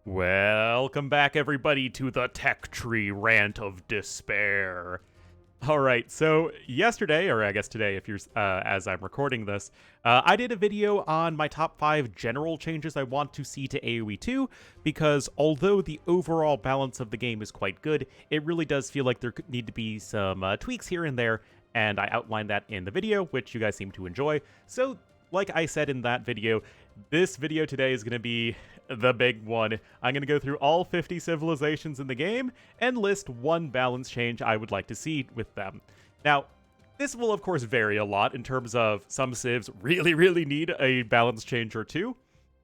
Welcome back, everybody, to the Tech Tree Rant of Despair. Alright, so yesterday, or I guess today, if you're as I'm recording this, I did a video on my top 5 general changes I want to see to AoE2, because although the overall balance of the game is quite good, it really does feel like there could need to be some tweaks here and there, and I outlined that in the video, which you guys seem to enjoy. So, like I said in that video, this video today is going to be the big one. I'm going to go through all 50 civilizations in the game and list one balance change I would like to see with them. Now, this will of course vary a lot in terms of some civs really need a balance change or two,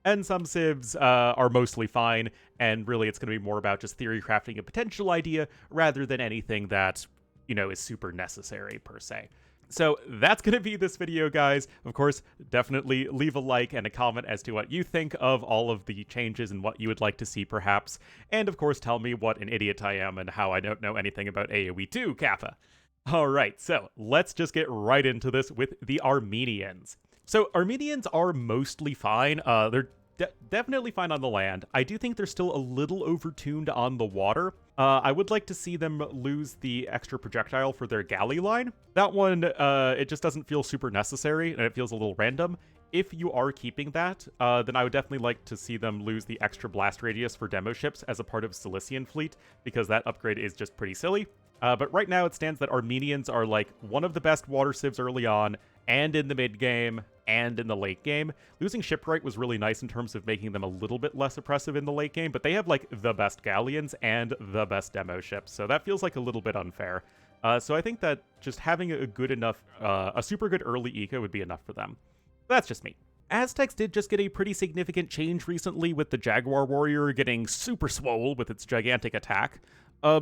and some civs are mostly fine, and really it's going to be more about just theory crafting a potential idea rather than anything that, is super necessary per se. So that's going to be this video, guys. Of course, definitely leave a like and a comment as to what you think of all of the changes and what you would like to see, perhaps. And of course, tell me what an idiot I am and how I don't know anything about AoE2, Kappa. Alright, so let's just get right into this with the Armenians. So Armenians are mostly fine. They're definitely fine on the land. I do think they're still a little overtuned on the water. I would like to see them lose the extra projectile for their galley line. That one, it just doesn't feel super necessary, and it feels a little random. If you are keeping that, then I would definitely like to see them lose the extra blast radius for demo ships as a part of Cilician fleet, because that upgrade is just pretty silly. But right now it stands that Armenians are like one of the best water civs early on, and in the mid-game, and in the late game. Losing shipwright was really nice in terms of making them a little bit less oppressive in the late game, but they have like the best galleons and the best demo ships, so that feels like a little bit unfair. So I think that just having a good enough, a super good early eco would be enough for them. That's just me. Aztecs did just get a pretty significant change recently with the Jaguar Warrior getting super swole with its gigantic attack.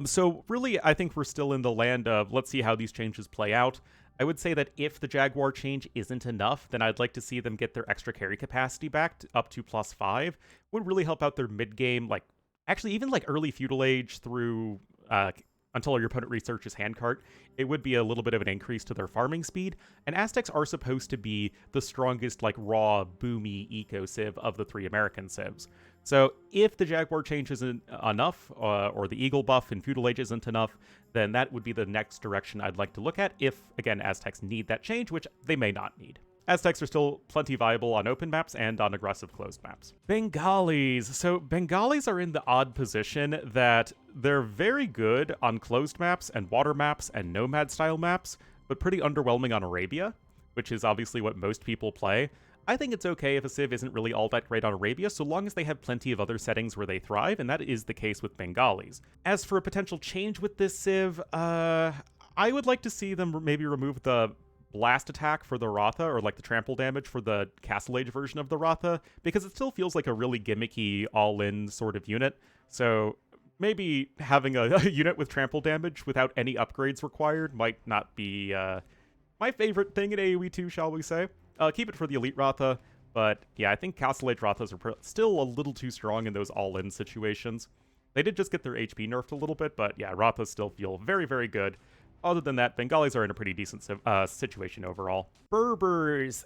So really, I think we're still in the land of let's see how these changes play out. I would say that if the Jaguar change isn't enough, then I'd like to see them get their extra carry capacity back up to +5. Would really help out their mid-game, like, actually even like early Feudal Age through, until your opponent researches handcart, it would be a little bit of an increase to their farming speed, and Aztecs are supposed to be the strongest, like, raw, boomy eco-civ of the 3 American civs. So if the Jaguar change isn't enough, or the Eagle buff in Feudal Age isn't enough, then that would be the next direction I'd like to look at if, again, Aztecs need that change, which they may not need. Aztecs are still plenty viable on open maps and on aggressive closed maps. Bengalis. So Bengalis are in the odd position that they're very good on closed maps and water maps and nomad-style maps, but pretty underwhelming on Arabia, which is obviously what most people play. I think it's okay if a civ isn't really all that great on Arabia, so long as they have plenty of other settings where they thrive, and that is the case with Bengalis. As for a potential change with this civ, I would like to see them maybe remove the blast attack for the Ratha, or like the trample damage for the Castle Age version of the Ratha, because it still feels like a really gimmicky all-in sort of unit. So maybe having a unit with trample damage without any upgrades required might not be my favorite thing in AoE2, shall we say. Keep it for the Elite Ratha, but yeah, I think Castle Age Rathas are still a little too strong in those all-in situations. They did just get their HP nerfed a little bit, but yeah, Rathas still feel very good. Other than that, Bengalis are in a pretty decent situation overall. Berbers.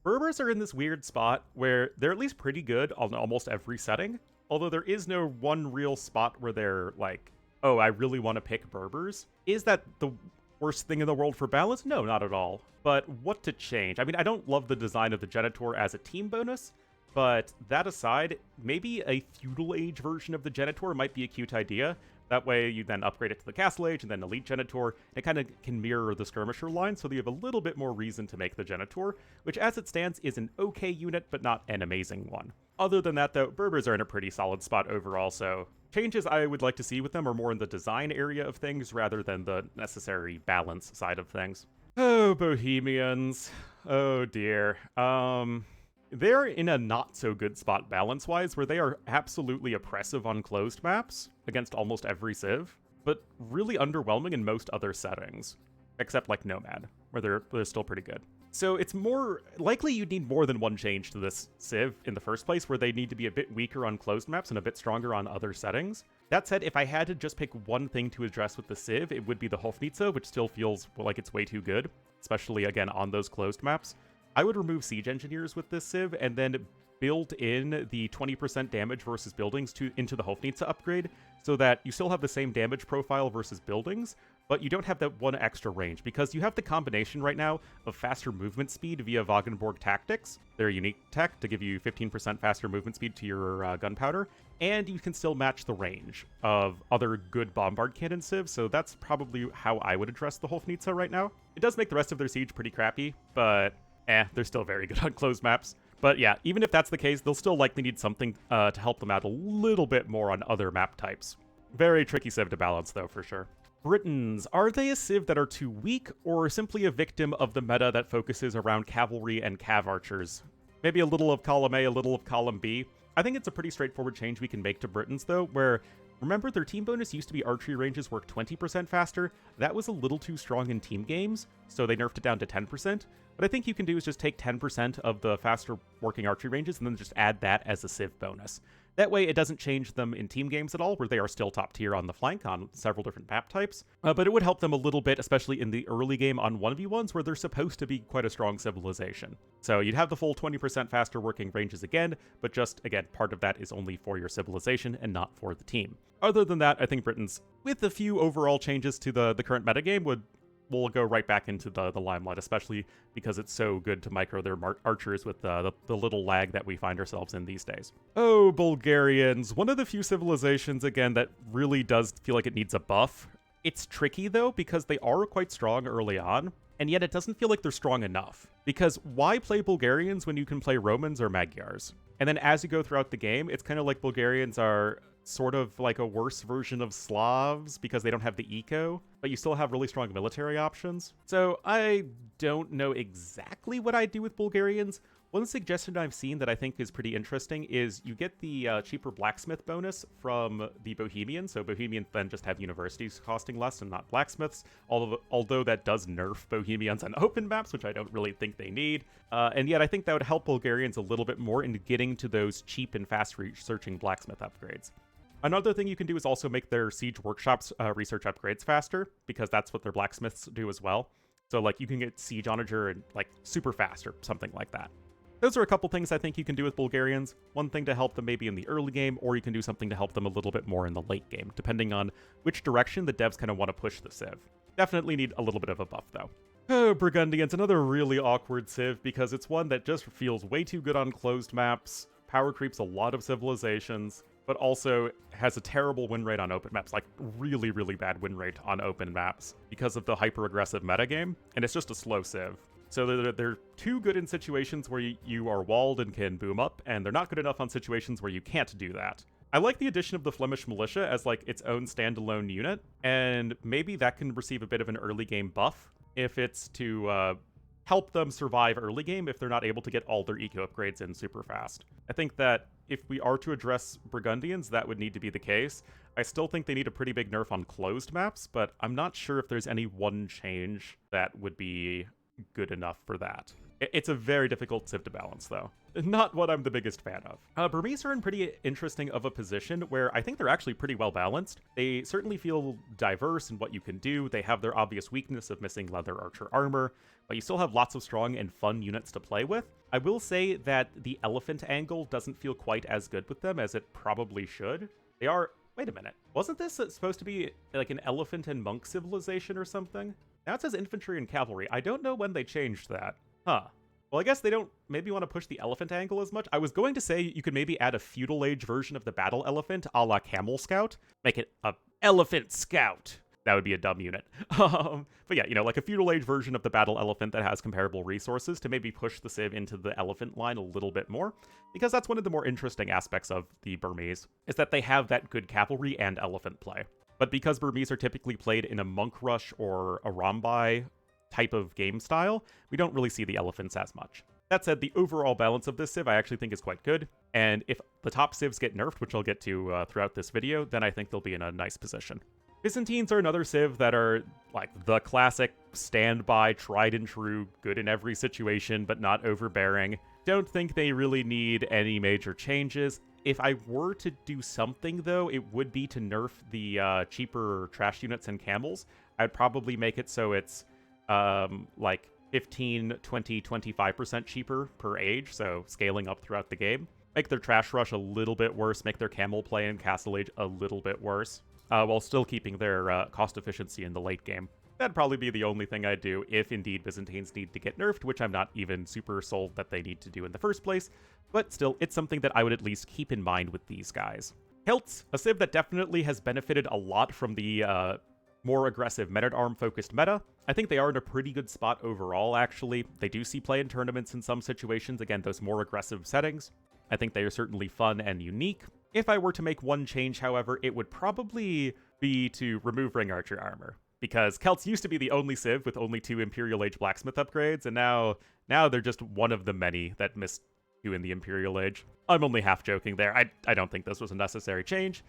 Berbers are in this weird spot where they're at least pretty good on almost every setting, although there is no one real spot where they're like, oh, I really want to pick Berbers. Is that the worst thing in the world for balance? No, not at all. But what to change? I mean, I don't love the design of the Genitor as a team bonus, but that aside, maybe a Feudal Age version of the Genitor might be a cute idea. That way you then upgrade it to the Castle Age and then Elite Genitor. It kind of can mirror the Skirmisher line, so you have a little bit more reason to make the Genitor, which as it stands is an okay unit, but not an amazing one. Other than that though, Berbers are in a pretty solid spot overall, so changes I would like to see with them are more in the design area of things rather than the necessary balance side of things. Oh, Bohemians. Oh dear. They're in a not-so-good spot balance-wise, where they are absolutely oppressive on closed maps against almost every civ, but really underwhelming in most other settings, except like Nomad, where they're still pretty good. So it's more likely you'd need more than one change to this civ in the first place, where they need to be a bit weaker on closed maps and a bit stronger on other settings. That said, if I had to just pick one thing to address with the civ, it would be the Hofnitsa, which still feels like it's way too good, especially, again, on those closed maps. I would remove Siege Engineers with this civ, and then build in the 20% damage versus buildings into the Hofnitsa upgrade, so that you still have the same damage profile versus buildings, but you don't have that one extra range, because you have the combination right now of faster movement speed via Wagenborg tactics, their unique tech to give you 15% faster movement speed to your gunpowder, and you can still match the range of other good bombard cannon civs, so that's probably how I would address the Hofnitsa right now. It does make the rest of their siege pretty crappy, but they're still very good on closed maps. But yeah, even if that's the case, they'll still likely need something to help them out a little bit more on other map types. Very tricky civ to balance, though, for sure. Britons, are they a civ that are too weak, or simply a victim of the meta that focuses around cavalry and cav archers? Maybe a little of column A, a little of column B. I think it's a pretty straightforward change we can make to Britons, though, where, remember, their team bonus used to be archery ranges work 20% faster? That was a little too strong in team games, so they nerfed it down to 10%. What I think you can do is just take 10% of the faster working archery ranges and then just add that as a civ bonus. That way it doesn't change them in team games at all, where they are still top tier on the flank on several different map types, but it would help them a little bit, especially in the early game on 1v1s, where they're supposed to be quite a strong civilization. So you'd have the full 20% faster working ranges again, but just, again, part of that is only for your civilization and not for the team. Other than that, I think Britons, with a few overall changes to the current metagame, will go right back into the limelight, especially because it's so good to micro their archers with the little lag that we find ourselves in these days. Oh, Bulgarians, one of the few civilizations, again, that really does feel like it needs a buff. It's tricky, though, because they are quite strong early on, and yet it doesn't feel like they're strong enough. Because why play Bulgarians when you can play Romans or Magyars? And then as you go throughout the game, it's kind of like Bulgarians are sort of like a worse version of Slavs because they don't have the eco, but you still have really strong military options. So I don't know exactly what I'd do with Bulgarians. One suggestion I've seen that I think is pretty interesting is you get the cheaper blacksmith bonus from the Bohemians. So Bohemians then just have universities costing less and not blacksmiths, although that does nerf Bohemians on open maps, which I don't really think they need. And yet I think that would help Bulgarians a little bit more in getting to those cheap and fast researching blacksmith upgrades. Another thing you can do is also make their siege workshops research upgrades faster, because that's what their blacksmiths do as well. So like you can get siege onager and like super fast or something like that. Those are a couple things I think you can do with Bulgarians. One thing to help them maybe in the early game, or you can do something to help them a little bit more in the late game, depending on which direction the devs kind of want to push the civ. Definitely need a little bit of a buff though. Oh, Burgundians, another really awkward civ because it's one that just feels way too good on closed maps, power creeps a lot of civilizations, but also has a terrible win rate on open maps, like really, really bad win rate on open maps because of the hyper-aggressive metagame, and it's just a slow civ. So they're too good in situations where you are walled and can boom up, and they're not good enough on situations where you can't do that. I like the addition of the Flemish militia as like its own standalone unit, and maybe that can receive a bit of an early game buff if it's to help them survive early game if they're not able to get all their eco upgrades in super fast. I think that if we are to address Burgundians, that would need to be the case. I still think they need a pretty big nerf on closed maps, but I'm not sure if there's any one change that would be good enough for that. It's a very difficult civ to balance, though. Not what I'm the biggest fan of. Burmese are in pretty interesting of a position where I think they're actually pretty well balanced. They certainly feel diverse in what you can do. They have their obvious weakness of missing leather archer armor, but you still have lots of strong and fun units to play with. I will say that the elephant angle doesn't feel quite as good with them as it probably should. They are... Wait a minute. Wasn't this supposed to be like an elephant and monk civilization or something? Now it says infantry and cavalry. I don't know when they changed that. Huh. Well, I guess they don't maybe want to push the elephant angle as much. I was going to say you could maybe add a feudal age version of the battle elephant a la camel scout. Make it a elephant scout. That would be a dumb unit. But yeah, you know, like a feudal age version of the battle elephant that has comparable resources to maybe push the civ into the elephant line a little bit more, because that's one of the more interesting aspects of the Burmese, is that they have that good cavalry and elephant play. But because Burmese are typically played in a monk rush or a Rambai type of game style, we don't really see the elephants as much. That said, the overall balance of this civ I actually think is quite good, and if the top civs get nerfed, which I'll get to throughout this video, then I think they'll be in a nice position. Byzantines are another civ that are like the classic standby, tried and true, good in every situation, but not overbearing. Don't think they really need any major changes. If I were to do something, though, it would be to nerf the cheaper trash units and camels. I'd probably make it so it's like 15, 20, 25% cheaper per age, so scaling up throughout the game. make their trash rush a little bit worse, make their camel play in Castle Age a little bit worse, while still keeping their cost efficiency in the late game. That'd probably be the only thing I'd do if indeed Byzantines need to get nerfed, which I'm not even super sold that they need to do in the first place, but still, it's something that I would at least keep in mind with these guys. Celts, a civ that definitely has benefited a lot from the more aggressive men-at-arm focused meta. I think they are in a pretty good spot overall, actually. They do see play in tournaments in some situations, again, those more aggressive settings. I think they are certainly fun and unique. If I were to make one change, however, it would probably be to remove Ring Archer armor, because Celts used to be the only civ with only 2 Imperial Age blacksmith upgrades, and now they're just one of the many that missed 2 in the Imperial Age. I'm only half joking there. I don't think this was a necessary change.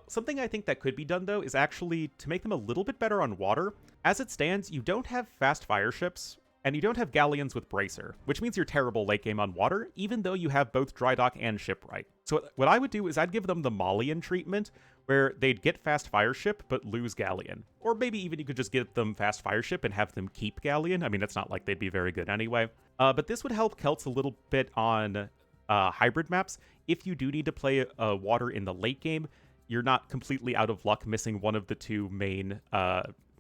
Something I think that could be done, though, is actually to make them a little bit better on water. As it stands, you don't have fast fire ships, and you don't have galleons with bracer, which means you're terrible late game on water, even though you have both dry dock and shipwright. So what I would do is I'd give them the Malian treatment, where they'd get fast fire ship, but lose galleon. Or maybe even you could just give them fast fire ship and have them keep galleon. I mean, it's not like they'd be very good anyway. But this would help Celts a little bit on hybrid maps. If you do need to play water in the late game, you're not completely out of luck missing one of the 2 main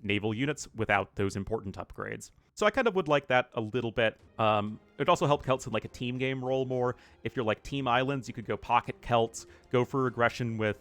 naval units without those important upgrades. So I kind of would like that a little bit. It'd also help Celts in like a team game role more. If you're like Team Islands, you could go pocket Celts, go for aggression with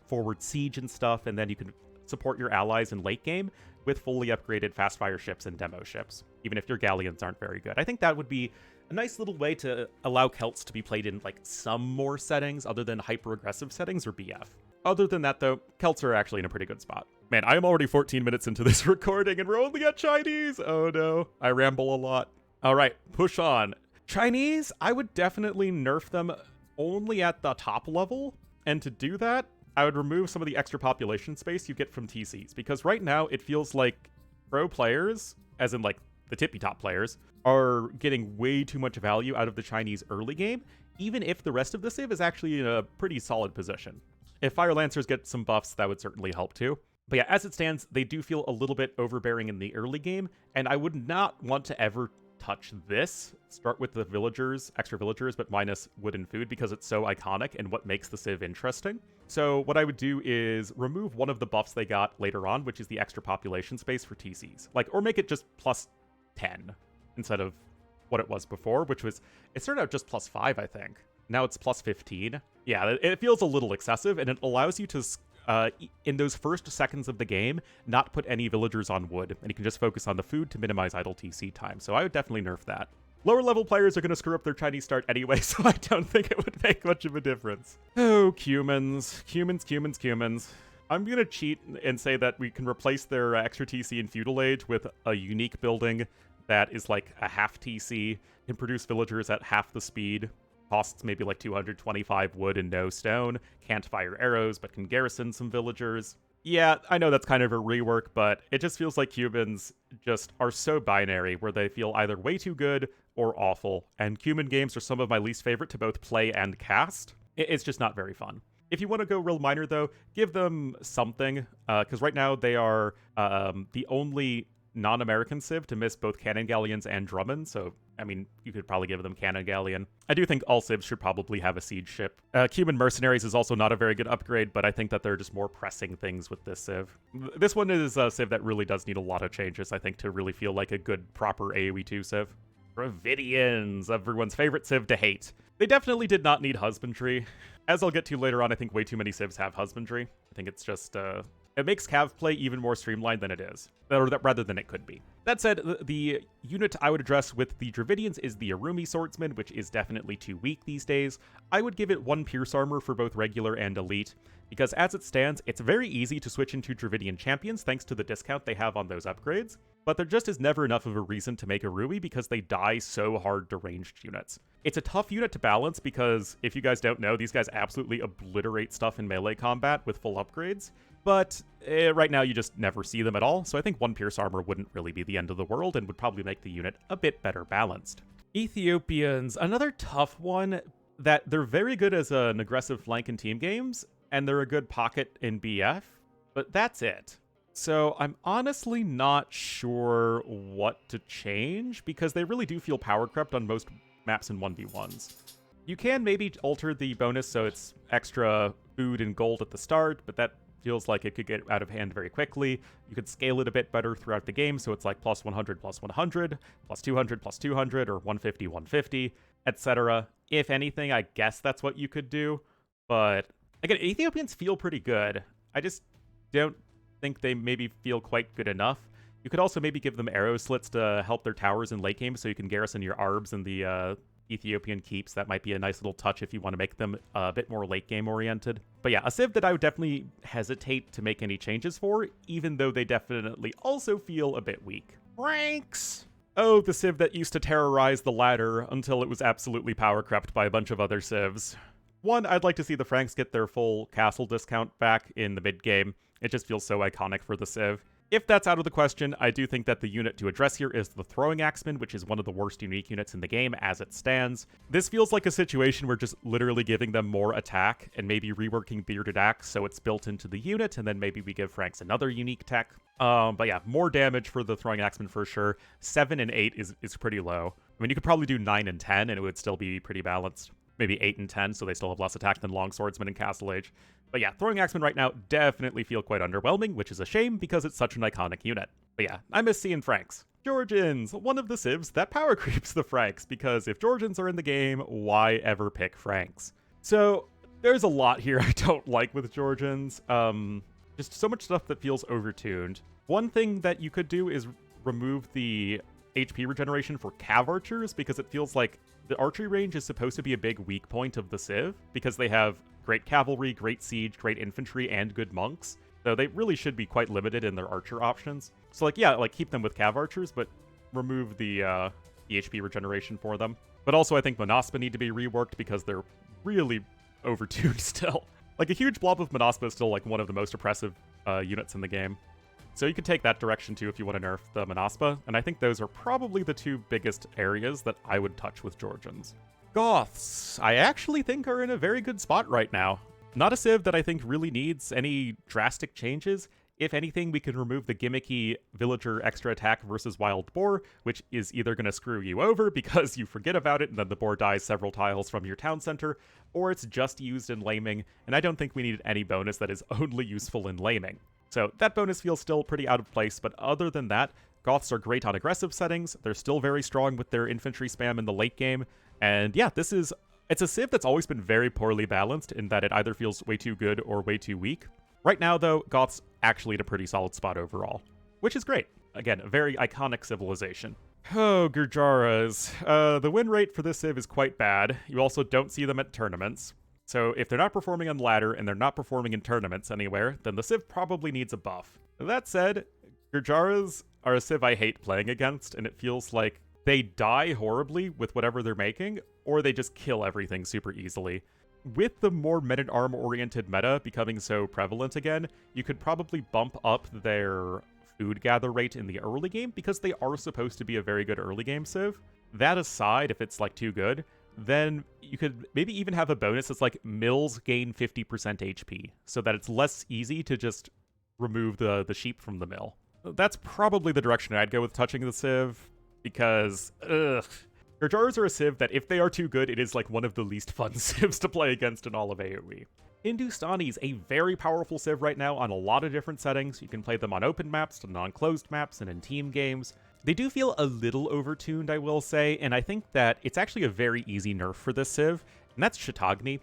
forward siege and stuff, and then you can support your allies in late game with fully upgraded fast fire ships and demo ships, even if your galleons aren't very good. I think that would be a nice little way to allow Celts to be played in like some more settings other than hyper-aggressive settings or BF. Other than that, though, Celts are actually in a pretty good spot. Man, I am already 14 minutes into this recording, and we're only at Chinese! Oh no, I ramble a lot. Alright, push on. Chinese, I would definitely nerf them only at the top level, and to do that, I would remove some of the extra population space you get from TCs, because right now it feels like pro players, as in like the tippy top players, are getting way too much value out of the Chinese early game, even if the rest of the civ is actually in a pretty solid position. If Fire Lancers get some buffs, that would certainly help too. But yeah, as it stands, they do feel a little bit overbearing in the early game, and I would not want to ever touch this. Start with the villagers, extra villagers, but minus wood and food, because it's so iconic and what makes the civ interesting. So what I would do is remove one of the buffs they got later on, which is the extra population space for TCs. Or make it just plus 10 instead of what it was before, which was, it started out just plus 5, I think. Now it's plus 15. Yeah, it feels a little excessive, and it allows you to, in those first seconds of the game, not put any villagers on wood, and you can just focus on the food to minimize idle TC time, so I would definitely nerf that. Lower level players are going to screw up their Chinese start anyway, so I don't think it would make much of a difference. Oh, Cumans. Cumans. I'm going to cheat and say that we can replace their extra TC in Feudal Age with a unique building that is like a half TC, can produce villagers at half the speed, costs maybe like 225 wood and no stone, can't fire arrows but can garrison some villagers. Yeah, I know that's kind of a rework, but it just feels like Cumans just are so binary, where they feel either way too good or awful, and Cuman games are some of my least favorite to both play and cast. It's just not very fun. If you want to go real minor, though, give them something, because right now they are the only non-American civ to miss both cannon galleons and drummond, so I mean, you could probably give them cannon galleon. I do think all civs should probably have a siege ship. Cuman mercenaries is also not a very good upgrade, but I think that there are just more pressing things with this civ. This one is a civ that really does need a lot of changes, I think, to really feel like a good, proper AoE2 civ. Dravidians, everyone's favorite civ to hate. They definitely did not need husbandry. As I'll get to later on, I think way too many civs have husbandry. I think it's just, it makes cav play even more streamlined than it is, or rather than it could be. That said, the unit I would address with the Dravidians is the Arumi Swordsman, which is definitely too weak these days. I would give it 1 Pierce Armor for both regular and elite, because as it stands, it's very easy to switch into Dravidian champions thanks to the discount they have on those upgrades, but there just is never enough of a reason to make Arumi because they die so hard to ranged units. It's a tough unit to balance because, if you guys don't know, these guys absolutely obliterate stuff in melee combat with full upgrades, but right now you just never see them at all, so I think 1 Pierce Armor wouldn't really be the end of the world and would probably make the unit a bit better balanced. Ethiopians, another tough one, that they're very good as an aggressive flank in team games, and they're a good pocket in BF, but that's it. So I'm honestly not sure what to change, because they really do feel power crept on most maps in 1v1s. You can maybe alter the bonus so it's extra food and gold at the start, but that feels like it could get out of hand very quickly. You could scale it a bit better throughout the game, so it's like plus 100, plus 100, plus 200, plus 200, or 150, 150, etc. If anything, I guess that's what you could do. But again, Ethiopians feel pretty good. I just don't think they maybe feel quite good enough. You could also maybe give them arrow slits to help their towers in late game so you can garrison your arbs in the Ethiopian keeps. That might be a nice little touch if you want to make them a bit more late game oriented. But yeah, a civ that I would definitely hesitate to make any changes for, even though they definitely also feel a bit weak. Ranks! Oh, the civ that used to terrorize the ladder until it was absolutely power crept by a bunch of other civs. One, I'd like to see the Franks get their full castle discount back in the mid-game. It just feels so iconic for the civ. If that's out of the question, I do think that the unit to address here is the Throwing Axeman, which is one of the worst unique units in the game as it stands. This feels like a situation where just literally giving them more attack and maybe reworking Bearded Axe so it's built into the unit, and then maybe we give Franks another unique tech. But yeah, more damage for the Throwing Axeman for sure. 7 and 8 is pretty low. I mean, you could probably do 9 and 10 and it would still be pretty balanced. Maybe 8 and 10, so they still have less attack than Longswordsmen in Castle Age. But yeah, Throwing Axemen right now definitely feel quite underwhelming, which is a shame because it's such an iconic unit. But yeah, I miss seeing Franks. Georgians, one of the civs that power creeps the Franks, because if Georgians are in the game, why ever pick Franks? So there's a lot here I don't like with Georgians. Just so much stuff that feels overtuned. One thing that you could do is remove the HP regeneration for cav archers, because it feels like the archery range is supposed to be a big weak point of the civ, because they have great cavalry, great siege, great infantry, and good monks. So they really should be quite limited in their archer options. So like, yeah, like keep them with cav archers, but remove the HP regeneration for them. But also I think Monaspa need to be reworked because they're really overtuned still. Like a huge blob of Monaspa is still like one of the most oppressive units in the game. So you could take that direction too if you want to nerf the Monaspa, and I think those are probably the two biggest areas that I would touch with Georgians. Goths, I actually think are in a very good spot right now. Not a civ that I think really needs any drastic changes. If anything, we can remove the gimmicky villager extra attack versus wild boar, which is either going to screw you over because you forget about it and then the boar dies several tiles from your town center, or it's just used in laming, and I don't think we need any bonus that is only useful in laming. So that bonus feels still pretty out of place, but other than that, Goths are great on aggressive settings, they're still very strong with their infantry spam in the late game, and yeah, it's a civ that's always been very poorly balanced in that it either feels way too good or way too weak. Right now, though, Goths actually in a pretty solid spot overall, which is great. Again, a very iconic civilization. Oh, Gurjaras. The win rate for this civ is quite bad. You also don't see them at tournaments. So if they're not performing on ladder and they're not performing in tournaments anywhere, then the civ probably needs a buff. That said, Gurjaras are a civ I hate playing against, and it feels like they die horribly with whatever they're making, or they just kill everything super easily. With the more men-at-arm-oriented meta becoming so prevalent again, you could probably bump up their food gather rate in the early game, because they are supposed to be a very good early game civ. That aside, if it's like too good, then you could maybe even have a bonus that's like mills gain 50% HP, so that it's less easy to just remove the sheep from the mill. That's probably the direction I'd go with touching the civ, because, Gurjaras are a civ that if they are too good, it is like one of the least fun civs to play against in all of AoE. Hindustanis, a very powerful civ right now on a lot of different settings. You can play them on open maps, to non-closed maps, and in team games. They do feel a little overtuned, I will say, and I think that it's actually a very easy nerf for this civ, and that's Chautauqua.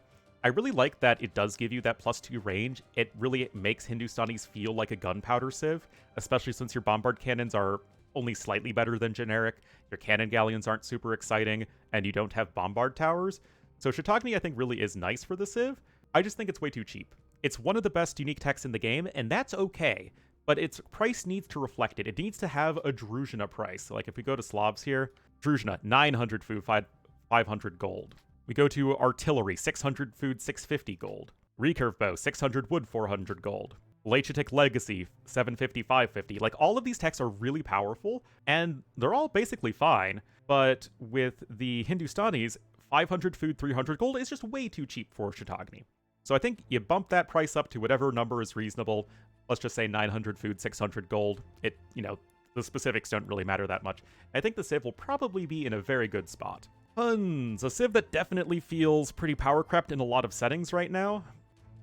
I really like that it does give you that +2 range. It really makes Hindustanis feel like a gunpowder civ, especially since your bombard cannons are only slightly better than generic, your cannon galleons aren't super exciting, and you don't have bombard towers. So Chautauqua, I think, really is nice for the civ. I just think it's way too cheap. It's one of the best unique techs in the game, and that's okay, but its price needs to reflect it. It needs to have a Druzhina price. Like if we go to Slavs here, Druzhina, 900 food, 500 gold. We go to artillery, 600 food, 650 gold. Recurve bow, 600 wood, 400 gold. Lachitic Legacy, 750, 550. Like, all of these techs are really powerful, and they're all basically fine, but with the Hindustanis, 500 food, 300 gold is just way too cheap for Chautauqua. So I think you bump that price up to whatever number is reasonable. Let's just say 900 food, 600 gold. The specifics don't really matter that much. I think the civ will probably be in a very good spot. Huns, a civ that definitely feels pretty power crept in a lot of settings right now.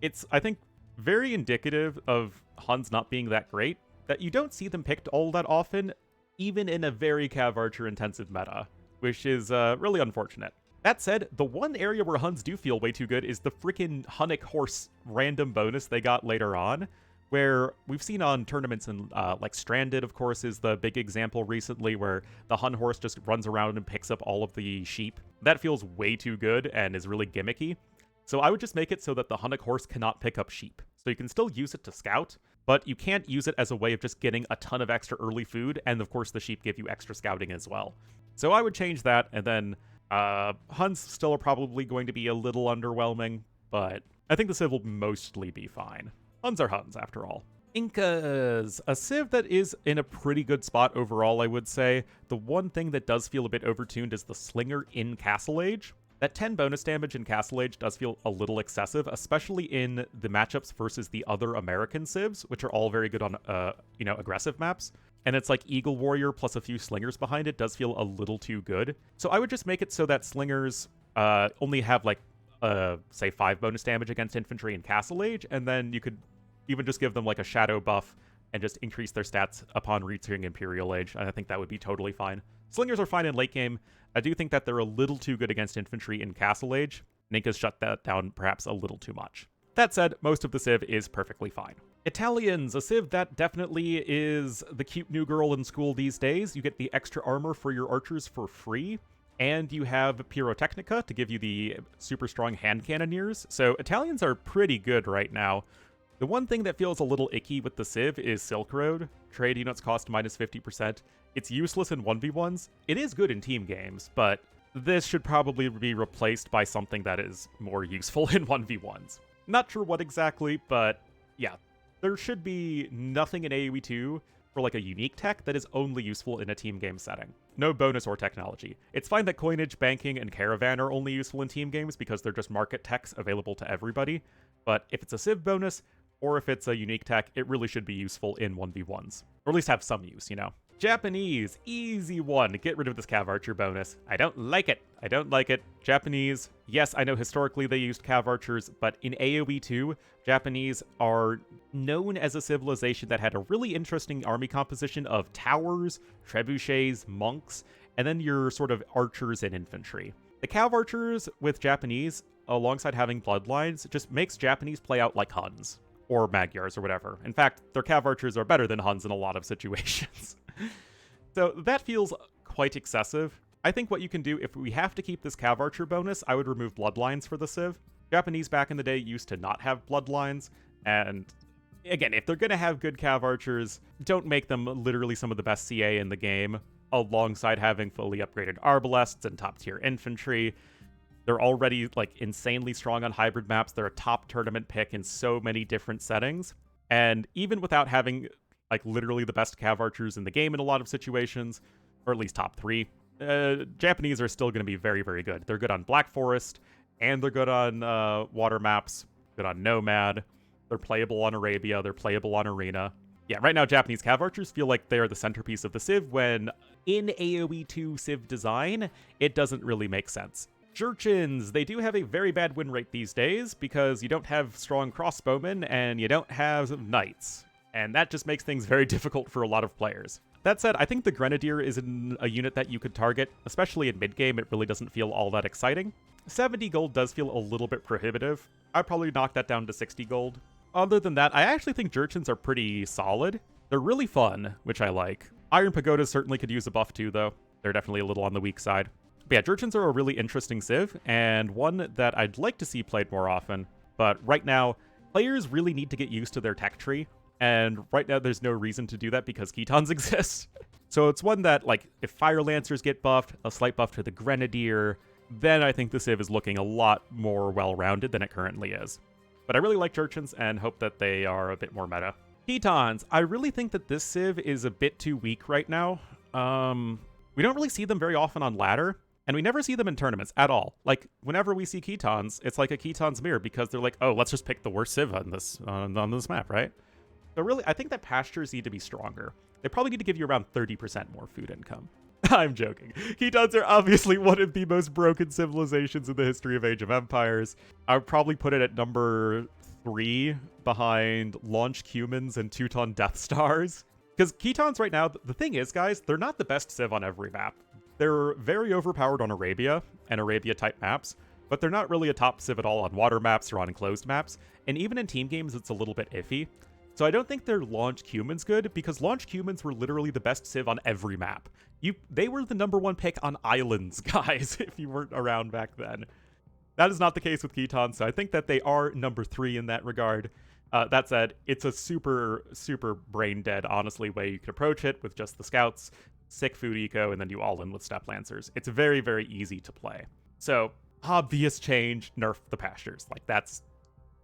It's, I think, very indicative of Huns not being that great, that you don't see them picked all that often, even in a very cav archer intensive meta, which is really unfortunate. That said, the one area where Huns do feel way too good is the freaking Hunnic horse random bonus they got later on, where we've seen on tournaments and like Stranded, of course, is the big example recently, where the Hun horse just runs around and picks up all of the sheep. That feels way too good and is really gimmicky. So I would just make it so that the Hunnic horse cannot pick up sheep. So you can still use it to scout, but you can't use it as a way of just getting a ton of extra early food, and of course the sheep give you extra scouting as well. So I would change that, and then Huns still are probably going to be a little underwhelming, but I think the civ will mostly be fine. Huns are Huns, after all. Incas, a civ that is in a pretty good spot overall, I would say. The one thing that does feel a bit overtuned is the Slinger in Castle Age. That 10 bonus damage in Castle Age does feel a little excessive, especially in the matchups versus the other American civs, which are all very good on, aggressive maps. And it's like Eagle Warrior plus a few Slingers behind it does feel a little too good. So I would just make it so that Slingers only have, like, say 5 bonus damage against infantry in Castle Age, and then you could even just give them like a shadow buff and just increase their stats upon reaching Imperial Age, and I think that would be totally fine. Slingers are fine in late game. I do think that they're a little too good against infantry in Castle Age. Ninka's shut that down perhaps a little too much. That said, most of the civ is perfectly fine. Italians, a civ that definitely is the cute new girl in school these days. You get the extra armor for your archers for free, and you have Pyrotechnica to give you the super strong hand cannoneers. So Italians are pretty good right now. The one thing that feels a little icky with the civ is Silk Road. Trade units cost minus 50%. It's useless in 1v1s. It is good in team games, but this should probably be replaced by something that is more useful in 1v1s. Not sure what exactly, but yeah, there should be nothing in AoE2 for like a unique tech that is only useful in a team game setting. No bonus or technology. It's fine that coinage, banking, and caravan are only useful in team games because they're just market techs available to everybody, but if it's a civ bonus, or if it's a unique tech, it really should be useful in 1v1s. Or at least have some use, you know? Japanese, easy one. Get rid of this Cav Archer bonus. I don't like it. I don't like it. Japanese, yes, I know historically they used Cav Archers, but in AoE2, Japanese are known as a civilization that had a really interesting army composition of towers, trebuchets, monks, and then your sort of archers and infantry. The Cav Archers with Japanese, alongside having bloodlines, just makes Japanese play out like Huns. Or Magyars, or whatever. In fact, their Cav Archers are better than Huns in a lot of situations. So that feels quite excessive. I think what you can do, if we have to keep this Cav Archer bonus, I would remove bloodlines for the civ. Japanese back in the day used to not have bloodlines, and again, if they're going to have good Cav Archers, don't make them literally some of the best CA in the game, alongside having fully upgraded arbalests and top-tier infantry. They're already, like, insanely strong on hybrid maps. They're a top tournament pick in so many different settings. And even without having, like, literally the best Cav Archers in the game in a lot of situations, or at least top 3, Japanese are still going to be very, very good. They're good on Black Forest, and they're good on water maps, good on Nomad. They're playable on Arabia. They're playable on Arena. Yeah, right now, Japanese Cav Archers feel like they're the centerpiece of the civ, when in AoE2 civ design, it doesn't really make sense. Jurchens, they do have a very bad win rate these days because you don't have strong crossbowmen and you don't have knights. And that just makes things very difficult for a lot of players. That said, I think the Grenadier is a unit that you could target, especially in mid-game. It really doesn't feel all that exciting. 70 gold does feel a little bit prohibitive. I'd probably knock that down to 60 gold. Other than that, I actually think Jurchens are pretty solid. They're really fun, which I like. Iron Pagodas certainly could use a buff too, though. They're definitely a little on the weak side. But yeah, Jurchens are a really interesting civ, and one that I'd like to see played more often. But right now, players really need to get used to their tech tree, and right now there's no reason to do that because Khitans exist. So it's one that, like, if Fire Lancers get buffed, a slight buff to the Grenadier, then I think the civ is looking a lot more well-rounded than it currently is. But I really like Jurchens and hope that they are a bit more meta. Khitans, I really think that this civ is a bit too weak right now. We don't really see them very often on ladder. And we never see them in tournaments at all. Like, whenever we see Khitans, it's like a Khitan's mirror because they're like, oh, let's just pick the worst civ on this map, right? So really, I think that pastures need to be stronger. They probably need to give you around 30% more food income. I'm joking. Khitans are obviously one of the most broken civilizations in the history of Age of Empires. I would probably put it at number 3 behind Launch Cumans and Teuton Death Stars. Because Khitans right now, the thing is, guys, they're not the best civ on every map. They're very overpowered on Arabia and Arabia-type maps, but they're not really a top civ at all on water maps or on enclosed maps, and even in team games, it's a little bit iffy. So I don't think their Launch Cumans good, because Launch Cumans were literally the best civ on every map. They were the #1 pick on islands, guys, if you weren't around back then. That is not the case with Khitans, so I think that they are number 3 in that regard. That said, it's a super, super brain-dead, honestly, way you can approach it with just the scouts, sick food eco, and then you all in with steppe lancers. It's very, very easy to play. So, obvious change, nerf the pastures. Like, that's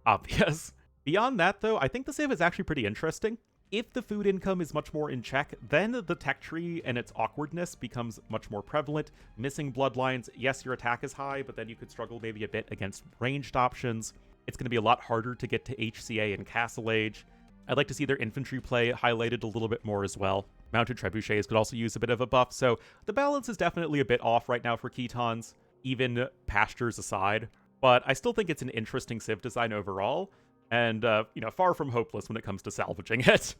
obvious. Beyond that, though, I think the civ is actually pretty interesting. If the food income is much more in check, then the tech tree and its awkwardness becomes much more prevalent. Missing bloodlines, yes, your attack is high, but then you could struggle maybe a bit against ranged options. It's going to be a lot harder to get to HCA in Castle Age. I'd like to see their infantry play highlighted a little bit more as well. Mounted trebuchets could also use a bit of a buff, so the balance is definitely a bit off right now for Khitans, even pastures aside. But I still think it's an interesting civ design overall, and, far from hopeless when it comes to salvaging it.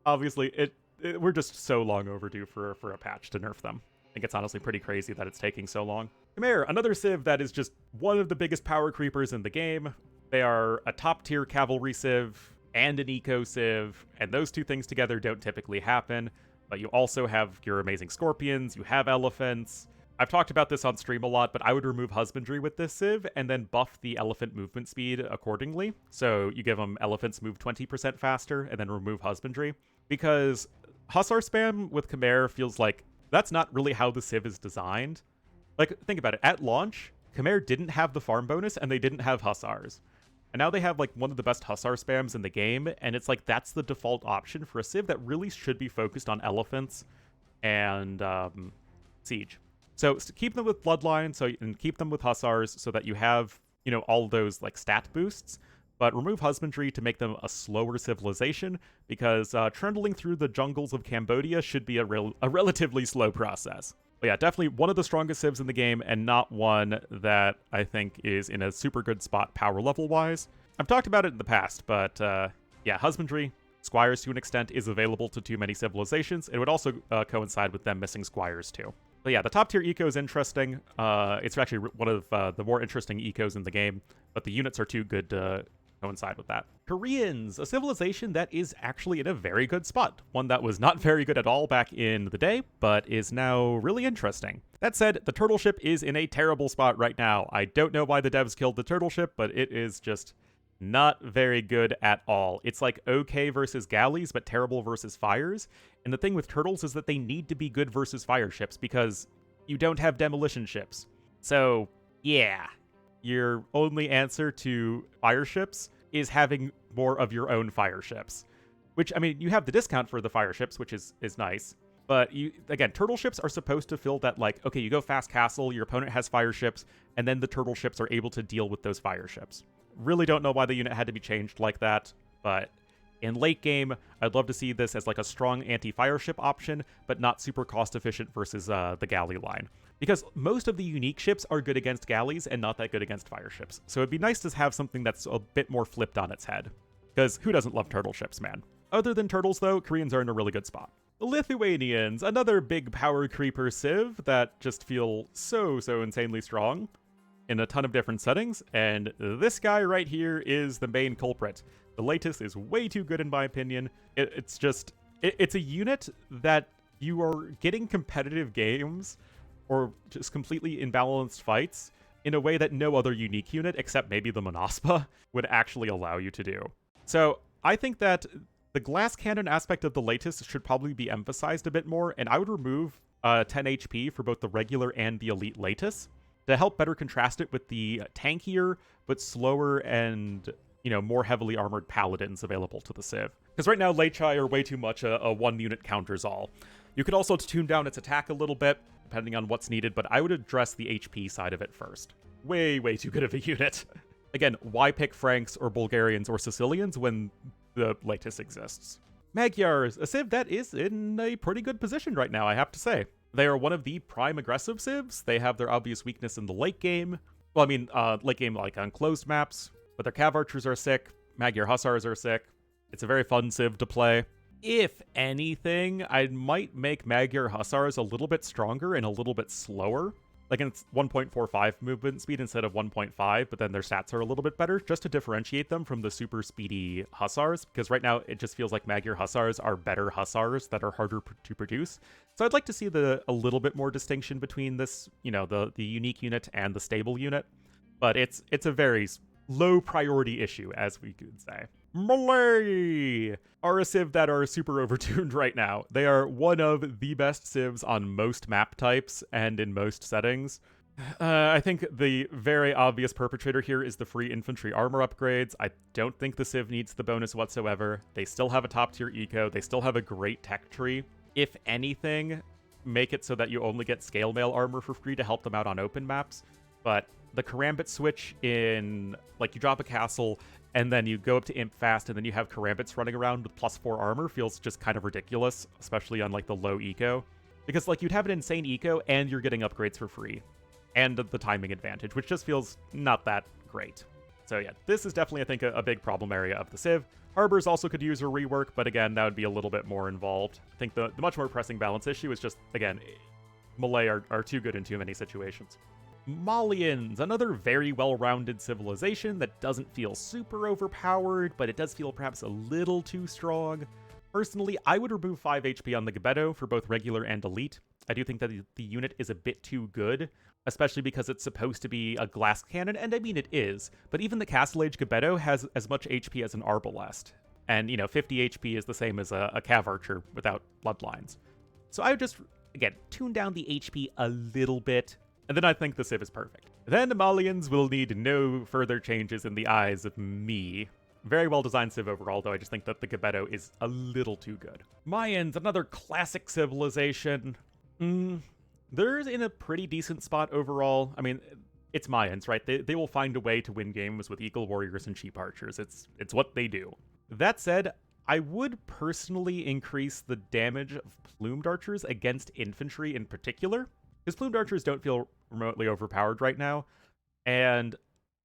Obviously, we're just so long overdue for a patch to nerf them. I think it's honestly pretty crazy that it's taking so long. Khmer, another civ that is just one of the biggest power creepers in the game. They are a top-tier cavalry civ and an eco civ, and those two things together don't typically happen. But you also have your amazing scorpions, you have elephants. I've talked about this on stream a lot, but I would remove husbandry with this civ and then buff the elephant movement speed accordingly. So you give them elephants move 20% faster and then remove husbandry. Because hussar spam with Khmer feels like that's not really how the civ is designed. Like, think about it. At launch, Khmer didn't have the farm bonus and they didn't have hussars. And now they have, like, one of the best hussar spams in the game, and it's like that's the default option for a civ that really should be focused on elephants and siege. So keep them with bloodline, and keep them with hussars so that you have, all those, like, stat boosts, but remove husbandry to make them a slower civilization, because trundling through the jungles of Cambodia should be a relatively slow process. But yeah, definitely one of the strongest civs in the game, and not one that I think is in a super good spot power level-wise. I've talked about it in the past, but yeah, husbandry, squires to an extent, is available to too many civilizations. It would also coincide with them missing squires too. But yeah, the top-tier eco is interesting. It's actually one of the more interesting ecos in the game, but the units are too good to coincide with that. Koreans, a civilization that is actually in a very good spot. One that was not very good at all back in the day, but is now really interesting. That said, the turtle ship is in a terrible spot right now. I don't know why the devs killed the turtle ship, but it is just not very good at all. It's like okay versus galleys, but terrible versus fires. And the thing with turtles is that they need to be good versus fire ships because you don't have demolition ships. So, yeah. Your only answer to fire ships is having more of your own fire ships. Which, I mean, you have the discount for the fire ships, which is nice. But, again, turtle ships are supposed to fill that, like, okay, you go fast castle, your opponent has fire ships, and then the turtle ships are able to deal with those fire ships. Really don't know why the unit had to be changed like that, but in late game, I'd love to see this as like a strong anti-fire ship option, but not super cost-efficient versus the galley line. Because most of the unique ships are good against galleys and not that good against fire ships. So it'd be nice to have something that's a bit more flipped on its head. Because who doesn't love turtle ships, man? Other than turtles, though, Koreans are in a really good spot. The Lithuanians, another big power creeper civ that just feel so insanely strong in a ton of different settings, and this guy right here is the main culprit. The latest is way too good in my opinion. It's a unit that you are getting competitive games or just completely imbalanced fights in a way that no other unique unit, except maybe the Monaspa, would actually allow you to do. So I think that the glass cannon aspect of the latest should probably be emphasized a bit more, and I would remove 10 HP for both the regular and the elite latest to help better contrast it with the tankier but slower and more heavily armored paladins available to the civ. Because right now late chai are way too much a one unit counters all. You could also tune down its attack a little bit depending on what's needed, but I would address the HP side of it first. Way too good of a unit. Again, why pick Franks or Bulgarians or Sicilians when the latest exists? Magyars, a civ that is in a pretty good position right now, I have to say. They are one of the prime aggressive civs. They have their obvious weakness in the late game. Well, I mean, late game like on closed maps, but their cav archers are sick. Magyar hussars are sick. It's a very fun civ to play. If anything, I might make Magyar hussars a little bit stronger and a little bit slower. Like it's 1.45 movement speed instead of 1.5, but then their stats are a little bit better, just to differentiate them from the super speedy hussars, because right now it just feels like Magyar hussars are better hussars that are harder to produce. So I'd like to see a little bit more distinction between this, you know, the unique unit and the stable unit, but it's a very low priority issue, as we could say. Malay are a civ that are super overtuned right now. They are one of the best civs on most map types and in most settings. I think the very obvious perpetrator here is the free infantry armor upgrades. I don't think the civ needs the bonus whatsoever. They still have a top tier eco. They still have a great tech tree. If anything, make it so that you only get scale mail armor for free to help them out on open maps. But the karambit switch in, like, you drop a castle and then you go up to imp fast and then you have karambits running around with +4 armor feels just kind of ridiculous, especially on like the low eco. Because like you'd have an insane eco and you're getting upgrades for free. And the timing advantage, which just feels not that great. So yeah, this is definitely, I think, a big problem area of the civ. Harbors also could use a rework, but again, that would be a little bit more involved. I think the much more pressing balance issue is just, again, Malay are too good in too many situations. Malians, another very well-rounded civilization that doesn't feel super overpowered, but it does feel perhaps a little too strong. Personally, I would remove 5 HP on the Gebeto for both regular and elite. I do think that the unit is a bit too good, especially because it's supposed to be a glass cannon, and I mean it is, but even the Castle Age Gebeto has as much HP as an Arbalest. And, you know, 50 HP is the same as a Cav Archer without bloodlines. So I would just, again, tune down the HP a little bit, and then I think the civ is perfect. Then the Malians will need no further changes in the eyes of me. Very well designed civ overall, though I just think that the Gebeto is a little too good. Mayans, another classic civilization. They're in a pretty decent spot overall. I mean, it's Mayans, right? They will find a way to win games with Eagle Warriors and Sheep Archers. It's what they do. That said, I would personally increase the damage of Plumed Archers against infantry in particular, because Plumed Archers don't feel remotely overpowered right now, and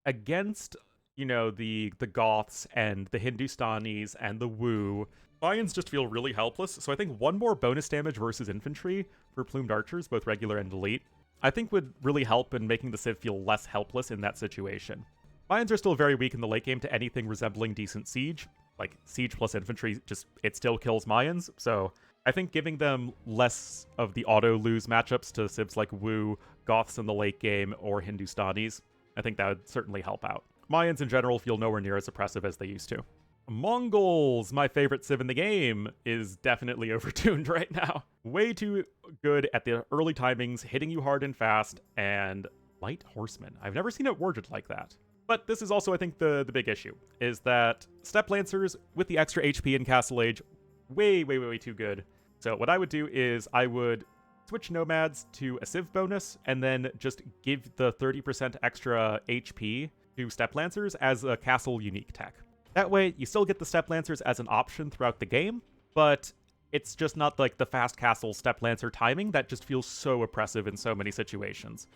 against, you know, the Goths and the Hindustanis and the Wu, Mayans just feel really helpless, so I think one more bonus damage versus infantry for Plumed Archers, both regular and elite, I think would really help in making the civ feel less helpless in that situation. Mayans are still very weak in the late game to anything resembling decent siege. Like, siege plus infantry, it still kills Mayans, so I think giving them less of the auto-lose matchups to civs like Wu, Goths in the late game, or Hindustanis, I think that would certainly help out. Mayans in general feel nowhere near as oppressive as they used to. Mongols, my favorite civ in the game, is definitely overtuned right now. Way too good at the early timings, hitting you hard and fast, and light horsemen. I've never seen it worded like that. But this is also, I think, the big issue, is that Steppe Lancers, with the extra HP in Castle Age, way too good. So what I would do is I would switch Nomads to a Civ bonus, and then just give the 30% extra HP to Steppe Lancers as a Castle unique tech. That way, you still get the Steppe Lancers as an option throughout the game, but it's just not like the fast Castle Steppe Lancer timing that just feels so oppressive in so many situations.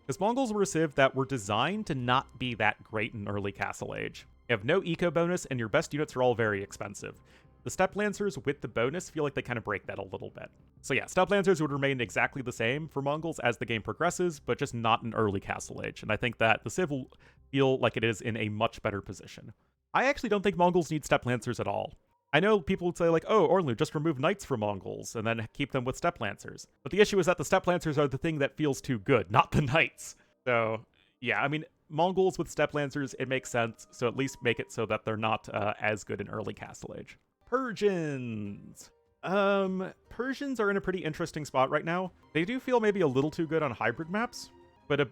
Because Mongols were a civ that were designed to not be that great in early Castle Age. You have no eco bonus, and your best units are all very expensive. The Steppe Lancers with the bonus feel like they kind of break that a little bit. So yeah, Steppe Lancers would remain exactly the same for Mongols as the game progresses, but just not in early Castle Age, and I think that the civ will feel like it is in a much better position. I actually don't think Mongols need Steppe Lancers at all. I know people would say like, oh, Ornlu, just remove Knights from Mongols and then keep them with Steppe Lancers. But the issue is that the Steppe Lancers are the thing that feels too good, not the Knights. So yeah, I mean, Mongols with Steppe Lancers, it makes sense, so at least make it so that they're not as good in early Castle Age. Persians. Persians are in a pretty interesting spot right now. They do feel maybe a little too good on hybrid maps, but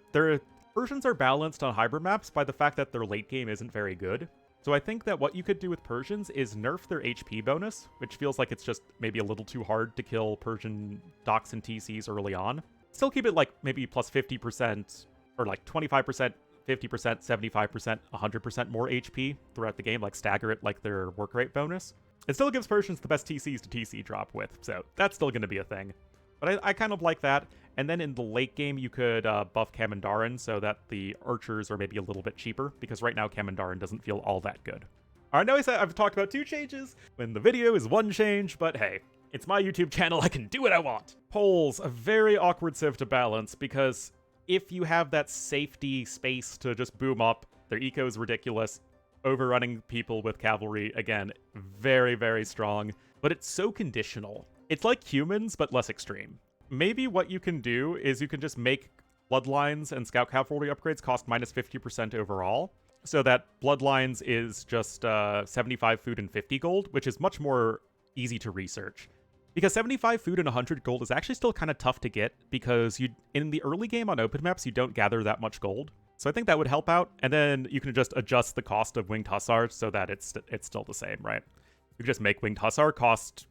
Persians are balanced on hybrid maps by the fact that their late game isn't very good. So I think that what you could do with Persians is nerf their HP bonus, which feels like it's just maybe a little too hard to kill Persian docs and TCs early on. Still keep it like maybe plus 50%, or like 25%, 50%, 75%, 100% more HP throughout the game, like stagger it like their work rate bonus. It still gives Persians the best TCs to TC drop with, so that's still going to be a thing. But I kind of like that. And then in the late game, you could buff Kamandarin so that the archers are maybe a little bit cheaper, because right now Kamandarin doesn't feel all that good. I know I've talked about 2 changes when the video is 1 change, but hey, it's my YouTube channel, I can do what I want. Poles, a very awkward civ to balance, because if you have that safety space to just boom up, their eco is ridiculous. Overrunning people with cavalry, again, very, very strong, but it's so conditional. It's like Cumans, but less extreme. Maybe what you can do is you can just make Bloodlines and Scout Cavalry upgrades cost minus 50% overall, so that Bloodlines is just 75 food and 50 gold, which is much more easy to research. Because 75 food and 100 gold is actually still kind of tough to get, because in the early game on open maps, you don't gather that much gold. So I think that would help out, and then you can just adjust the cost of Winged Hussars so that it's still the same, right? You can just make Winged Hussar cost,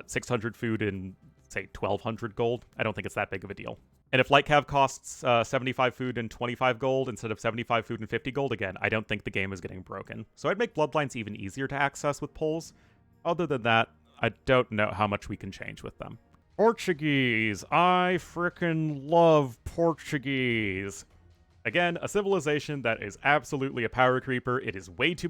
600 food and, say, 1,200 gold? I don't think it's that big of a deal. And if Light Cav costs 75 food and 25 gold instead of 75 food and 50 gold, again, I don't think the game is getting broken. So I'd make Bloodlines even easier to access with poles. Other than that, I don't know how much we can change with them. Portuguese. I frickin' love Portuguese. Again, a civilization that is absolutely a power creeper. It is way too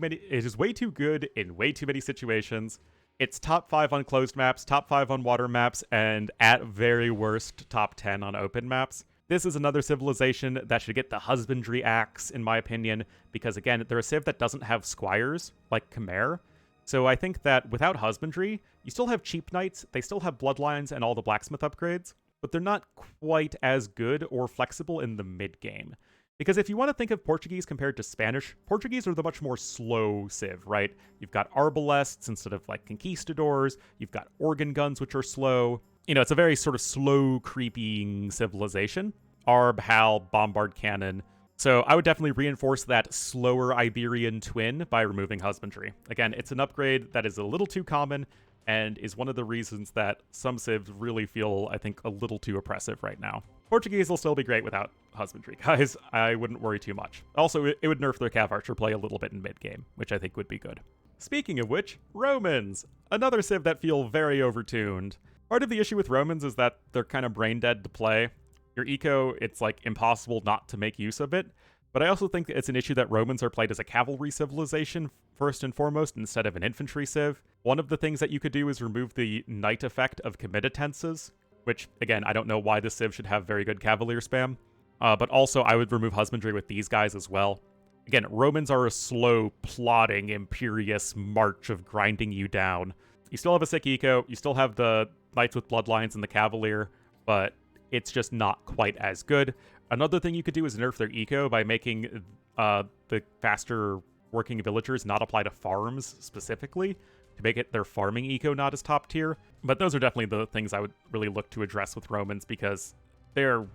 good in way too many situations. It's top 5 on closed maps, top 5 on water maps, and at very worst, top 10 on open maps. This is another civilization that should get the husbandry axe, in my opinion, because again, they're a civ that doesn't have squires, like Khmer. So I think that without husbandry, you still have cheap knights, they still have bloodlines and all the blacksmith upgrades, but they're not quite as good or flexible in the mid-game. Because if you want to think of Portuguese compared to Spanish, Portuguese are the much more slow civ, right? You've got arbalests instead of like conquistadors, you've got organ guns, which are slow. You know, it's a very sort of slow, creeping civilization. Arb, Hal, Bombard Cannon. So I would definitely reinforce that slower Iberian twin by removing husbandry. Again, it's an upgrade that is a little too common and is one of the reasons that some civs really feel, I think, a little too oppressive right now. Portuguese will still be great without husbandry, guys. I wouldn't worry too much. Also, it would nerf their Cav Archer play a little bit in mid-game, which I think would be good. Speaking of which, Romans! Another civ that feel very overtuned. Part of the issue with Romans is that they're kind of brain dead to play. Your eco, it's like impossible not to make use of it. But I also think it's an issue that Romans are played as a cavalry civilization, first and foremost, instead of an infantry civ. One of the things that you could do is remove the knight effect of committances, which, again, I don't know why the civ should have very good cavalier spam. But also, I would remove husbandry with these guys as well. Again, Romans are a slow, plodding, imperious march of grinding you down. You still have a sick eco, you still have the knights with bloodlines and the cavalier, but it's just not quite as good. Another thing you could do is nerf their eco by making the faster working villagers not apply to farms specifically, to make it their farming eco not as top tier. But those are definitely the things I would really look to address with Romans, because they're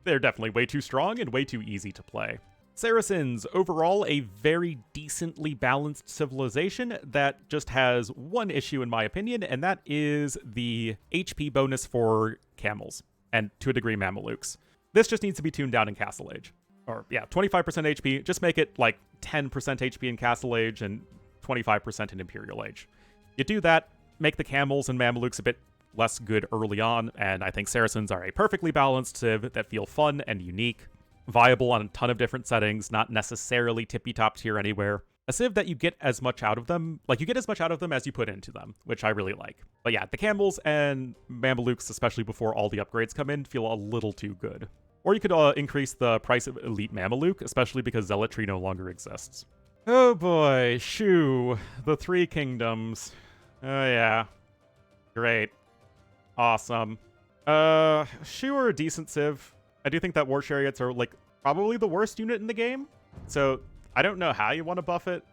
definitely way too strong and way too easy to play. Saracens, overall a very decently balanced civilization that just has one issue in my opinion, and that is the HP bonus for camels, and to a degree Mamelukes. This just needs to be tuned down in Castle Age. Or yeah, 25% HP, just make it like 10% HP in Castle Age and 25% in Imperial Age. You do that, make the camels and Mamelukes a bit less good early on, and I think Saracens are a perfectly balanced civ that feel fun and unique, viable on a ton of different settings, not necessarily tippy-top tier anywhere. A civ that you get as much out of them, like you get as much out of them as you put into them, which I really like. But yeah, the camels and Mamelukes, especially before all the upgrades come in, feel a little too good. Or you could increase the price of Elite Mameluke, especially because Zealotry no longer exists. Oh boy, Shu, the Three Kingdoms. Oh yeah. Great. Awesome. Shu are a decent civ. I do think that War Chariots are, like, probably the worst unit in the game. So, I don't know how you want to buff it.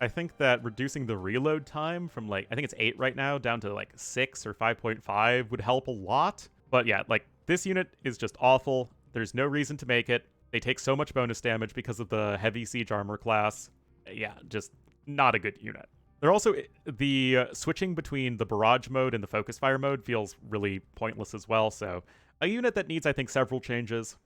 I think that reducing the reload time from, like, I think it's 8 right now, down to, like, 6 or 5.5 would help a lot. But yeah, like, this unit is just awful. There's no reason to make it. They take so much bonus damage because of the heavy siege armor class. Yeah, just not a good unit. They're also, the switching between the barrage mode and the focus fire mode feels really pointless as well, so a unit that needs, I think, several changes.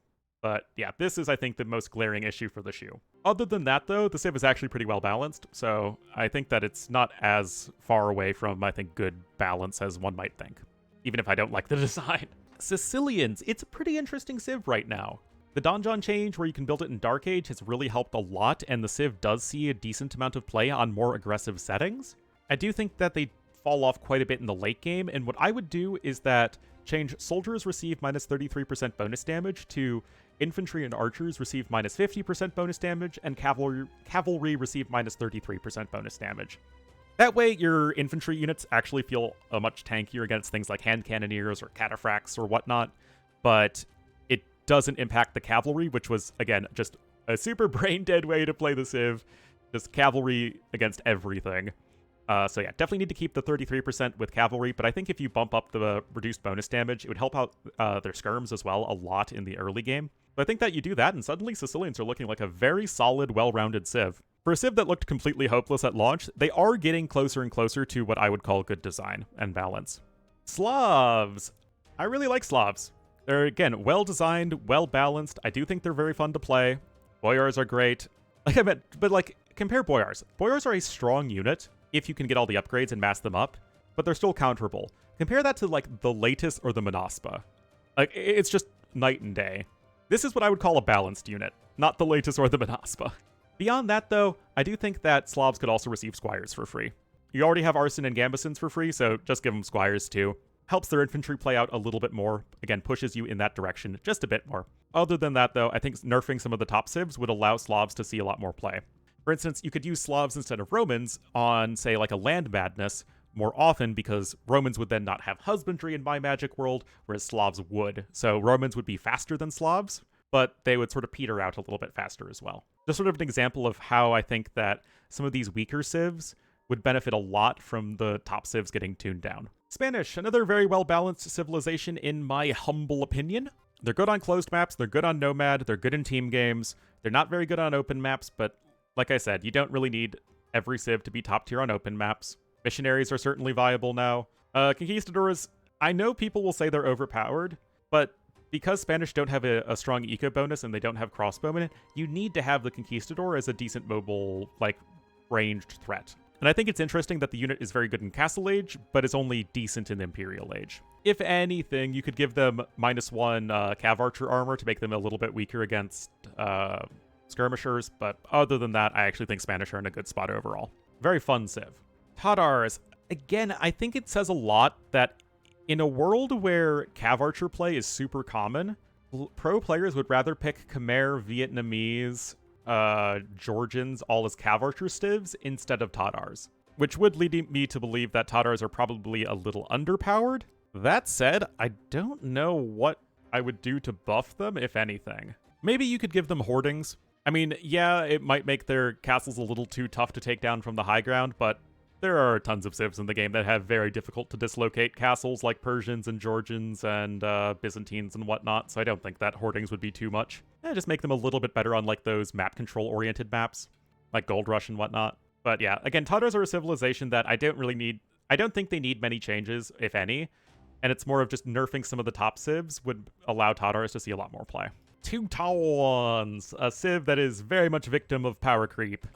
But yeah, this is, I think, the most glaring issue for the Shu. Other than that, though, the civ is actually pretty well balanced, so I think that it's not as far away from, I think, good balance as one might think, even if I don't like the design. Sicilians, it's a pretty interesting civ right now. The donjon change where you can build it in Dark Age has really helped a lot, and the civ does see a decent amount of play on more aggressive settings. I do think that they fall off quite a bit in the late game, and what I would do is that change soldiers receive minus 33% bonus damage to infantry and archers receive minus 50% bonus damage, and cavalry receive minus 33% bonus damage. That way, your infantry units actually feel much tankier against things like hand cannoneers or cataphracts or whatnot, but it doesn't impact the cavalry, which was, again, just a super brain-dead way to play the civ. Just cavalry against everything. So yeah, definitely need to keep the 33% with cavalry, but I think if you bump up the reduced bonus damage, it would help out their skirms as well a lot in the early game. But I think that you do that, and suddenly Sicilians are looking like a very solid, well-rounded civ. For a civ that looked completely hopeless at launch, they are getting closer and closer to what I would call good design and balance. Slavs! I really like Slavs. They're, again, well-designed, well-balanced. I do think they're very fun to play. Boyars are great. Like I meant, but like, compare Boyars. Boyars are a strong unit if you can get all the upgrades and mass them up, but they're still counterable. Compare that to, like, the Latus or the Monaspa. Like, it's just night and day. This is what I would call a balanced unit, not the Latus or the Monaspa. Beyond that, though, I do think that Slavs could also receive squires for free. You already have Arson and Gambesons for free, so just give them squires too. Helps their infantry play out a little bit more. Again, pushes you in that direction just a bit more. Other than that, though, I think nerfing some of the top civs would allow Slavs to see a lot more play. For instance, you could use Slavs instead of Romans on, say, like a land madness more often, because Romans would then not have husbandry in my magic world, whereas Slavs would. So Romans would be faster than Slavs, but they would sort of peter out a little bit faster as well. Just sort of an example of how I think that some of these weaker civs would benefit a lot from the top civs getting tuned down. Spanish, another very well-balanced civilization in my humble opinion. They're good on closed maps, they're good on Nomad, they're good in team games. They're not very good on open maps, but like I said, you don't really need every civ to be top tier on open maps. Missionaries are certainly viable now. Conquistadors, I know people will say they're overpowered, but because Spanish don't have a strong eco bonus and they don't have crossbowmen, you need to have the Conquistador as a decent mobile, like, ranged threat. And I think it's interesting that the unit is very good in Castle Age, but is only decent in Imperial Age. If anything, you could give them -1 Cav Archer armor to make them a little bit weaker against skirmishers, but other than that, I actually think Spanish are in a good spot overall. Very fun civ. Tatars, again, I think it says a lot that in a world where Cav Archer play is super common, pro players would rather pick Khmer, Vietnamese, Georgians, all as Cav Archer civs instead of Tatars, which would lead me to believe that Tatars are probably a little underpowered. That said, I don't know what I would do to buff them, if anything. Maybe you could give them hoardings. I mean, yeah, it might make their castles a little too tough to take down from the high ground, but there are tons of civs in the game that have very difficult to dislocate castles like Persians and Georgians and Byzantines and whatnot, so I don't think that hoardings would be too much. Just make them a little bit better on like those map control oriented maps, like Gold Rush and whatnot. But yeah, again, Tatars are a civilization that I don't think they need many changes, if any, and it's more of just nerfing some of the top civs would allow Tatars to see a lot more play. Teutons, a civ that is very much victim of power creep.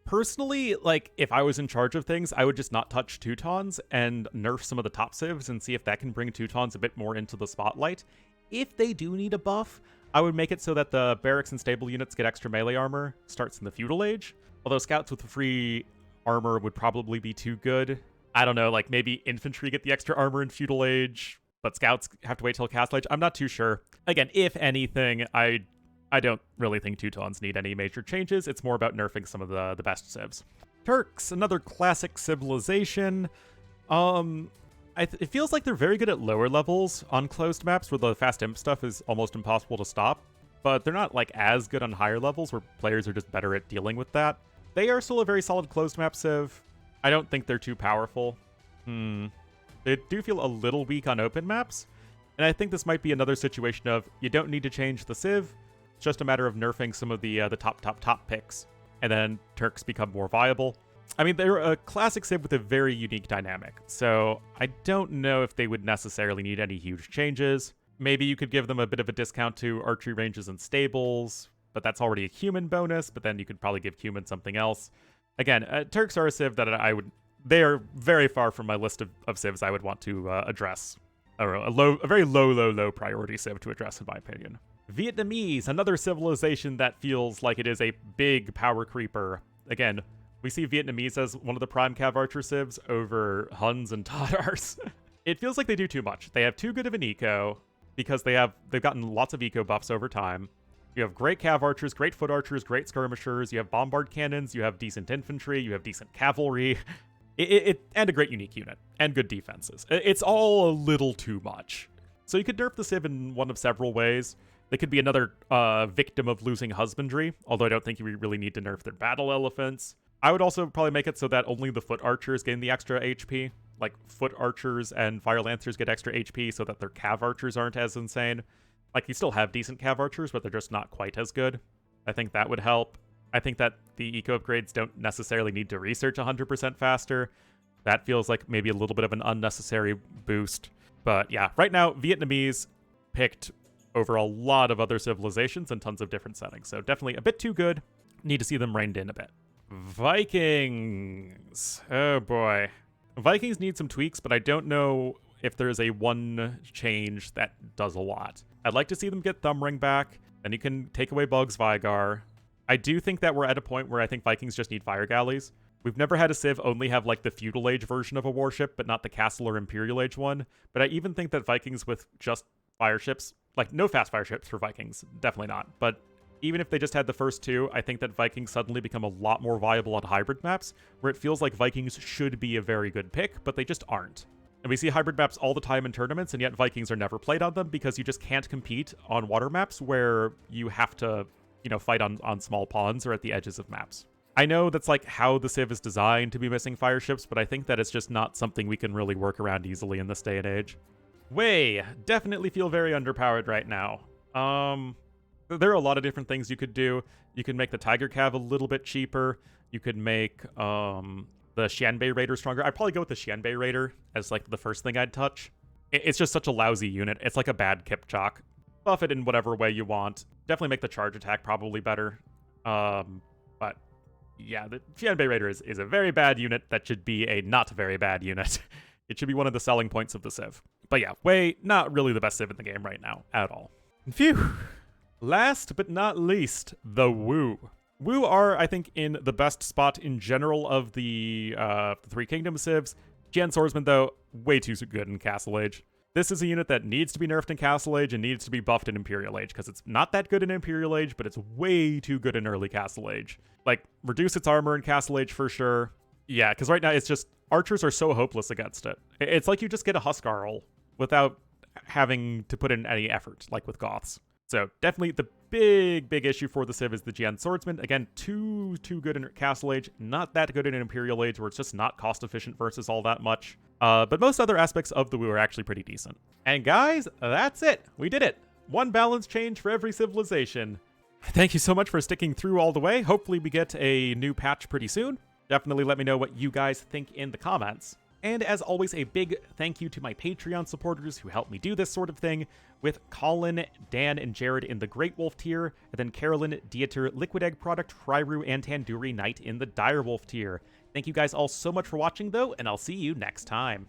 Personally, like, if I was in charge of things, I would just not touch Teutons and nerf some of the top civs and see if that can bring Teutons a bit more into the spotlight. If they do need a buff, I would make it so that the barracks and stable units get extra melee armor, starts in the feudal age. Although scouts with free armor would probably be too good. I don't know, like maybe infantry get the extra armor in feudal age, but scouts have to wait till Castle Age. I'm not too sure. Again, if anything, I don't really think Teutons need any major changes. It's more about nerfing some of the best civs. Turks, another classic civilization. It feels like they're very good at lower levels on closed maps where the fast imp stuff is almost impossible to stop, but they're not like as good on higher levels where players are just better at dealing with that. They are still a very solid closed map civ. I don't think they're too powerful. They do feel a little weak on open maps, and I think this might be another situation of you don't need to change the civ. It's just a matter of nerfing some of the top picks, and then Turks become more viable. I mean, they're a classic civ with a very unique dynamic, so I don't know if they would necessarily need any huge changes. Maybe you could give them a bit of a discount to archery ranges and stables, but that's already a human bonus, but then you could probably give human something else. Again, Turks are a civ that they are very far from my list of civs I would want to address a very low priority civ to address, in my opinion. Vietnamese, another civilization that feels like it is a big power creeper. Again, we see Vietnamese as one of the prime cav archer civs over Huns and Tatars. It feels like they do too much. They have too good of an eco because they've gotten lots of eco buffs over time. You have great cav archers, great foot archers, great skirmishers. You have bombard cannons. You have decent infantry. You have decent cavalry. And a great unique unit and good defenses. It's all a little too much. So you could nerf the civ in one of several ways. They could be another victim of losing husbandry, although I don't think you really need to nerf their battle elephants. I would also probably make it so that only the foot archers gain the extra HP. Like, foot archers and fire lancers get extra HP so that their cav archers aren't as insane. Like, you still have decent cav archers, but they're just not quite as good. I think that would help. I think that the eco upgrades don't necessarily need to research 100% faster. That feels like maybe a little bit of an unnecessary boost. But yeah, right now, Vietnamese picked over a lot of other civilizations in tons of different settings. So definitely a bit too good. Need to see them reined in a bit. Vikings. Oh boy. Vikings need some tweaks, but I don't know if there's a one change that does a lot. I'd like to see them get Thumbring back, then you can take away Bugs Vigar. I do think that we're at a point where I think Vikings just need fire galleys. We've never had a civ only have like the feudal age version of a warship, but not the castle or imperial age one. But I even think that Vikings with just fire ships, like no fast fire ships for Vikings, definitely not. But even if they just had the first two, I think that Vikings suddenly become a lot more viable on hybrid maps, where it feels like Vikings should be a very good pick, but they just aren't. And we see hybrid maps all the time in tournaments, and yet Vikings are never played on them because you just can't compete on water maps where you have to, fight on small ponds or at the edges of maps. I know that's like how the civ is designed to be missing fire ships, but I think that it's just not something we can really work around easily in this day and age. Wei definitely feel very underpowered right now. There are a lot of different things you could do. You can make the Tiger Cav a little bit cheaper. You could make the Xianbei Raider stronger. I'd probably go with the Xianbei Raider as like the first thing I'd touch. It's just such a lousy unit. It's like a bad Kipchak. Buff it in whatever way you want. Definitely make the charge attack probably better. But yeah, the Xianbei Raider is a very bad unit that should be a not very bad unit. It should be one of the selling points of the civ. But yeah, Wei, not really the best civ in the game right now at all. Phew. Last but not least, the Wu. Wu are, I think, in the best spot in general of the Three Kingdoms civs. Jian Swordsman, though, way too good in Castle Age. This is a unit that needs to be nerfed in Castle Age and needs to be buffed in Imperial Age, because it's not that good in Imperial Age, but it's way too good in early Castle Age. Like, reduce its armor in Castle Age for sure. Yeah, because right now it's just, archers are so hopeless against it. It's like you just get a Huskarl without having to put in any effort, like with Goths. So definitely the big issue for the civ is the Jian Swordsman. Again, too good in Castle Age, not that good in Imperial Age, where it's just not cost efficient versus all that much. But most other aspects of the Wu are actually pretty decent. And guys, that's it. We did it. One balance change for every civilization. Thank you so much for sticking through all the way. Hopefully we get a new patch pretty soon. Definitely let me know what you guys think in the comments. And as always, a big thank you to my Patreon supporters who help me do this sort of thing, with Colin, Dan, and Jared in the Great Wolf tier, and then Carolyn, Dieter, Liquid Egg Product, Fryru, and Tanduri Knight in the Dire Wolf tier. Thank you guys all so much for watching, though, and I'll see you next time.